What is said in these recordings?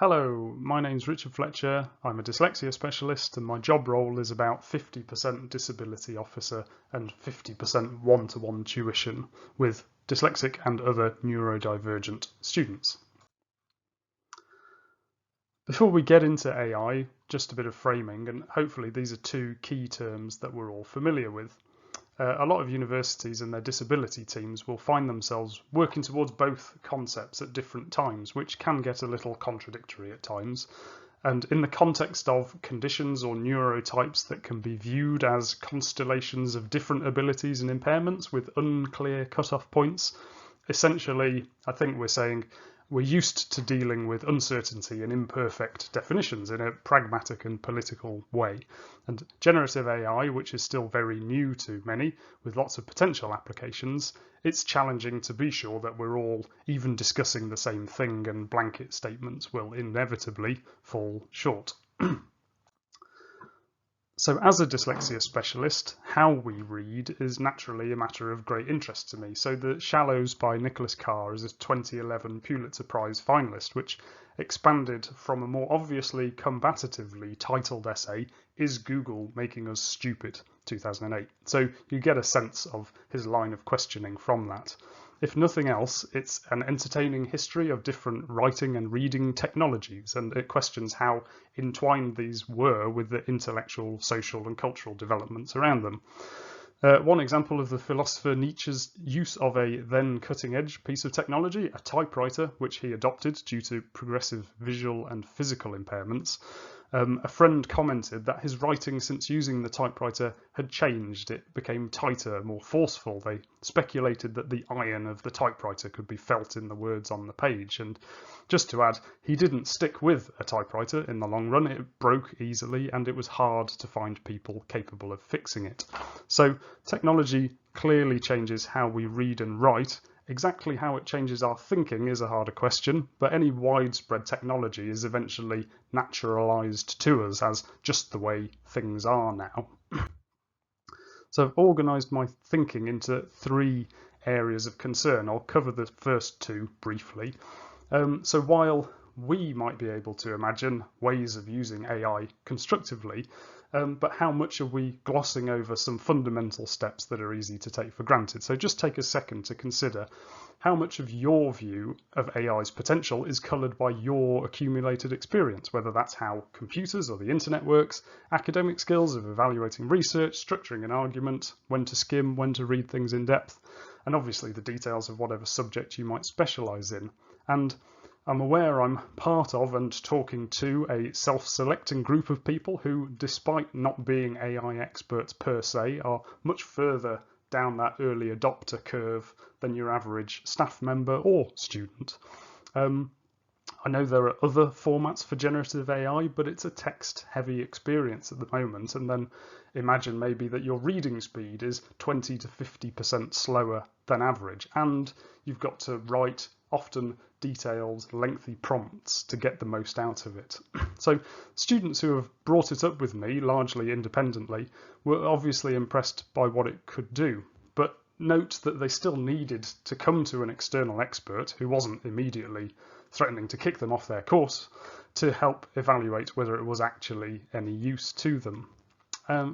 Hello, my name's Richard Fletcher. I'm a dyslexia specialist and my job role is about 50% disability officer and 50% one-to-one tuition with dyslexic and other neurodivergent students. Before we get into AI, just a bit of framing, and hopefully these are two key terms that we're all familiar with. A lot of universities and their disability teams will find themselves working towards both concepts at different times, which can get a little contradictory at times. And in the context of conditions or neurotypes that can be viewed as constellations of different abilities and impairments with unclear cut-off points, essentially, I think we're saying we're used to dealing with uncertainty and imperfect definitions in a pragmatic and political way. And generative AI, which is still very new to many, with lots of potential applications, it's challenging to be sure that we're all even discussing the same thing, and blanket statements will inevitably fall short. So as a dyslexia specialist, how we read is naturally a matter of great interest to me. So The Shallows by Nicholas Carr is a 2011 Pulitzer Prize finalist, which expanded from a more obviously combatively titled essay, Is Google Making Us Stupid? 2008. So you get a sense of his line of questioning from that. If nothing else, it's an entertaining history of different writing and reading technologies, and it questions how entwined these were with the intellectual, social and cultural developments around them. One example of the philosopher Nietzsche's use of a then cutting-edge piece of technology, a typewriter, which he adopted due to progressive visual and physical impairments. A friend commented that his writing since using the typewriter had changed. It became tighter, more forceful. They speculated that the iron of the typewriter could be felt in the words on the page. And just to add, he didn't stick with a typewriter in the long run. It broke easily and it was hard to find people capable of fixing it. So technology clearly changes how we read and write. Exactly how it changes our thinking is a harder question, but any widespread technology is eventually naturalized to us as just the way things are now. So I've organised my thinking into three areas of concern. I'll cover the first two briefly. So while we might be able to imagine ways of using AI constructively, but how much are we glossing over some fundamental steps that are easy to take for granted? So just take a second to consider how much of your view of AI's potential is coloured by your accumulated experience, whether that's how computers or the internet works, academic skills of evaluating research, structuring an argument, when to skim, when to read things in depth, and obviously the details of whatever subject you might specialise in. And I'm aware I'm part of and talking to a self-selecting group of people who, despite not being AI experts per se, are much further down that early adopter curve than your average staff member or student. I know there are other formats for generative AI, but it's a text-heavy experience at the moment, and then imagine maybe that your reading speed is 20 to 50% slower than average, and you've got to write often detailed, lengthy prompts to get the most out of it. So students who have brought it up with me, largely independently, were obviously impressed by what it could do, but note that they still needed to come to an external expert who wasn't immediately threatening to kick them off their course to help evaluate whether it was actually any use to them.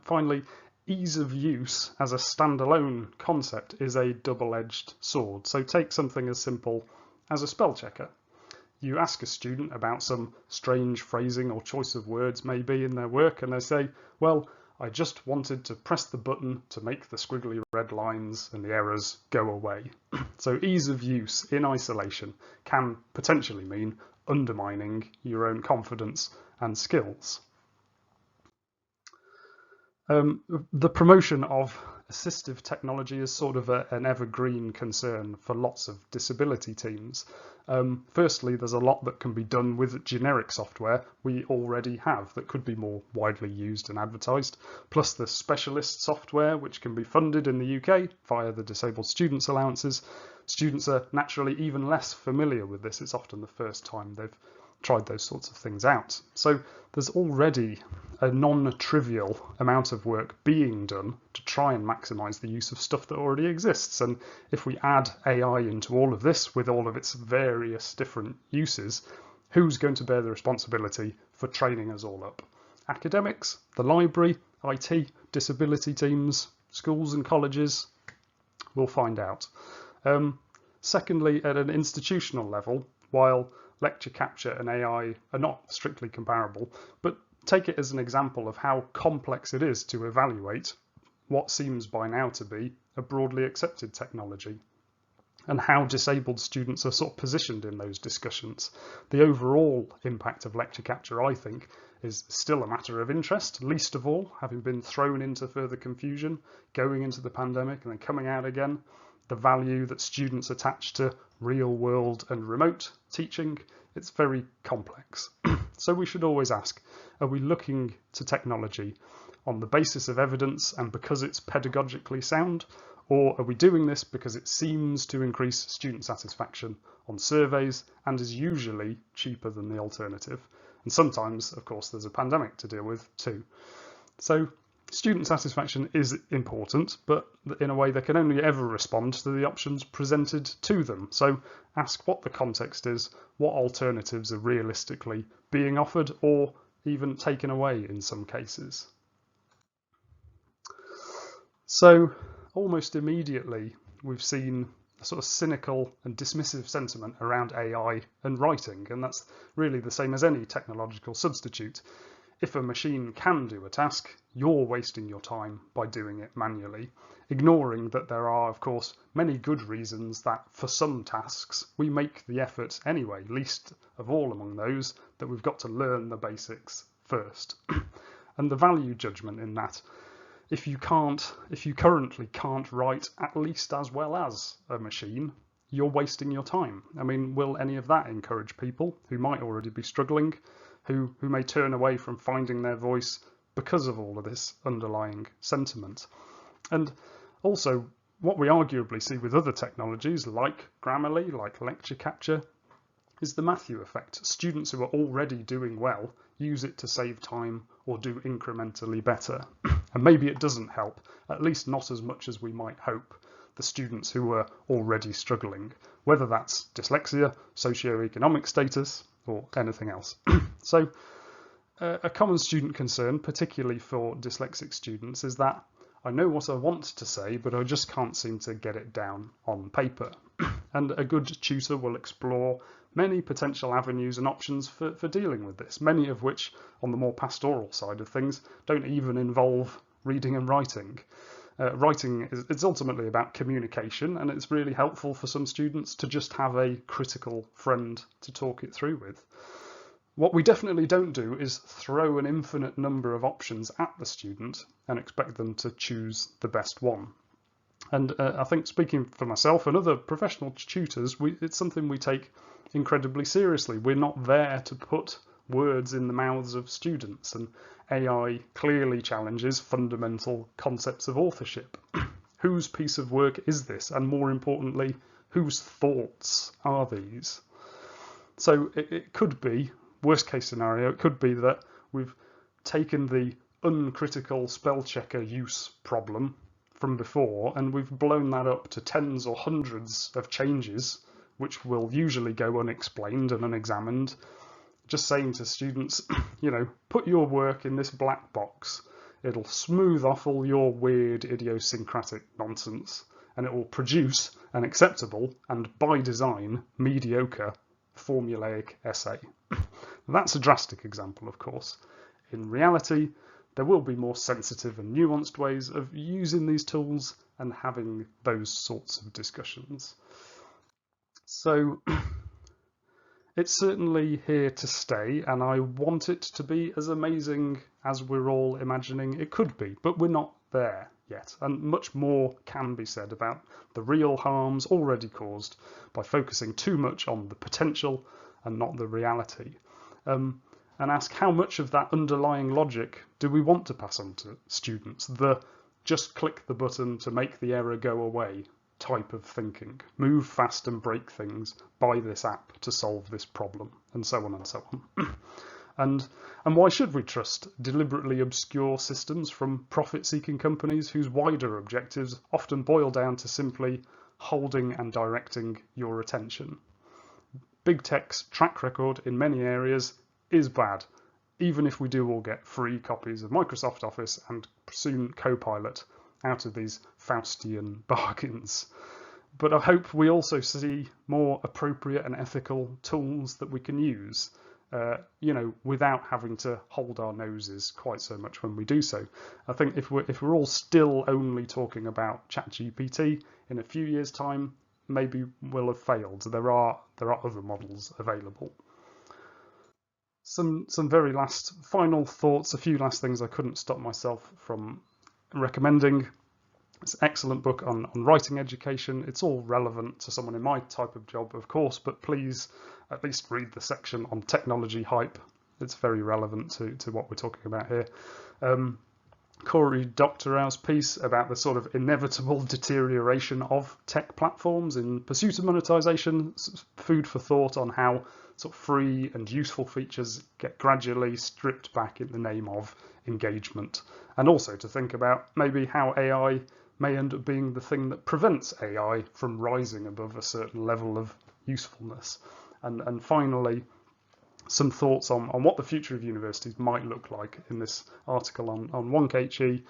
Finally, ease of use as a standalone concept is a double-edged sword. So take something as simple as a spell checker. You ask a student about some strange phrasing or choice of words maybe in their work, and they say, well, I just wanted to press the button to make the squiggly red lines and the errors go away. So ease of use in isolation can potentially mean undermining your own confidence and skills. The promotion of assistive technology is sort of an evergreen concern for lots of disability teams. Firstly, there's a lot that can be done with generic software we already have that could be more widely used and advertised, plus the specialist software which can be funded in the UK via the Disabled Students Allowances. Students are naturally even less familiar with this. It's often the first time they've tried those sorts of things out. So there's already a non-trivial amount of work being done to try and maximise the use of stuff that already exists. And if we add AI into all of this with all of its various different uses, Who's going to bear the responsibility for training us all up? Academics, the library, IT, disability teams, schools and colleges? We'll find out. Secondly, at an institutional level, while lecture capture and AI are not strictly comparable, but take it as an example of how complex it is to evaluate what seems by now to be a broadly accepted technology, and how disabled students are sort of positioned in those discussions. The overall impact of lecture capture, I think, is still a matter of interest, least of all, having been thrown into further confusion, going into the pandemic and then coming out again. The value that students attach to real world and remote teaching, it's very complex. So we should always ask, are we looking to technology on the basis of evidence and because it's pedagogically sound? Or are we doing this because it seems to increase student satisfaction on surveys and is usually cheaper than the alternative? And sometimes, of course, there's a pandemic to deal with too. So student satisfaction is important, but in a way they can only ever respond to the options presented to them. So ask what the context is, what alternatives are realistically being offered or even taken away in some cases. So almost immediately we've seen a sort of cynical and dismissive sentiment around AI and writing, and that's really the same as any technological substitute. If a machine can do a task, you're wasting your time by doing it manually, ignoring that there are, of course, many good reasons that for some tasks we make the effort anyway, least of all among those that we've got to learn the basics first. And the value judgment in that, if you currently can't write at least as well as a machine, you're wasting your time. I mean, will any of that encourage people who might already be struggling, who may turn away from finding their voice because of all of this underlying sentiment? And also, what we arguably see with other technologies like Grammarly, like lecture capture, is the Matthew effect. Students who are already doing well use it to save time or do incrementally better. And maybe it doesn't help, at least not as much as we might hope, the students who are already struggling, whether that's dyslexia, socioeconomic status, or anything else. So a common student concern, particularly for dyslexic students, is that I know what I want to say, but I just can't seem to get it down on paper. And a good tutor will explore many potential avenues and options for dealing with this, many of which, on the more pastoral side of things, don't even involve reading and writing. Writing is ultimately about communication, and it's really helpful for some students to just have a critical friend to talk it through with. What we definitely don't do is throw an infinite number of options at the student and expect them to choose the best one. And I think, speaking for myself and other professional tutors, it's something we take incredibly seriously. We're not there to put words in the mouths of students, and AI clearly challenges fundamental concepts of authorship. Whose piece of work is this? And more importantly, whose thoughts are these? So it could be, worst case scenario, it could be that we've taken the uncritical spell checker use problem from before and we've blown that up to tens or hundreds of changes which will usually go unexplained and unexamined, just saying to students, put your work in this black box. It'll smooth off all your weird idiosyncratic nonsense and it will produce an acceptable and, by design, mediocre formulaic essay. That's a drastic example, of course. In reality, there will be more sensitive and nuanced ways of using these tools and having those sorts of discussions. So it's certainly here to stay, and I want it to be as amazing as we're all imagining it could be, but we're not there yet, and much more can be said about the real harms already caused by focusing too much on the potential and not the reality. And ask how much of that underlying logic do we want to pass on to students, the just click the button to make the error go away type of thinking, move fast and break things, buy this app to solve this problem, and so on and so on. And why should we trust deliberately obscure systems from profit-seeking companies whose wider objectives often boil down to simply holding and directing your attention? big tech's track record in many areas is bad, even if we do all get free copies of Microsoft Office and soon Copilot out of these Faustian bargains. But I hope we also see more appropriate and ethical tools that we can use, without having to hold our noses quite so much when we do so. I think if we're all still only talking about ChatGPT in a few years' time, maybe we'll have failed. There are other models available. Some very final thoughts, a few last things I couldn't stop myself from recommending. It's an excellent book on writing education. It's all relevant to someone in my type of job, of course, but please at least read the section on technology hype. It's very relevant to what we're talking about here. Cory Doctorow's piece about the sort of inevitable deterioration of tech platforms in pursuit of monetization, food for thought on how sort of free and useful features get gradually stripped back in the name of engagement. And also to think about maybe how AI may end up being the thing that prevents AI from rising above a certain level of usefulness. And finally, some thoughts on what the future of universities might look like in this article on 1KHE.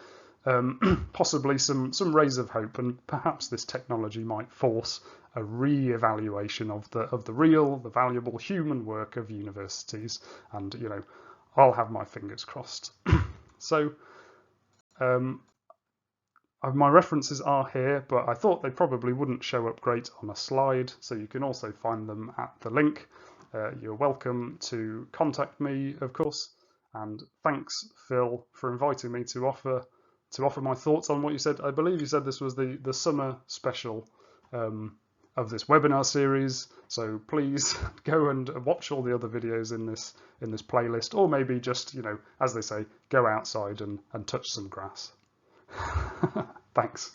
Possibly some rays of hope, and perhaps this technology might force a re-evaluation of the real, the valuable human work of universities. And I'll have my fingers crossed. So my references are here, but I thought they probably wouldn't show up great on a slide, so you can also find them at the link. You're welcome to contact me, of course, and thanks, Phil, for inviting me to offer my thoughts on what you said. I believe you said this was the summer special of this webinar series, so please go and watch all the other videos in this playlist, or maybe just, as they say, go outside and touch some grass. Thanks.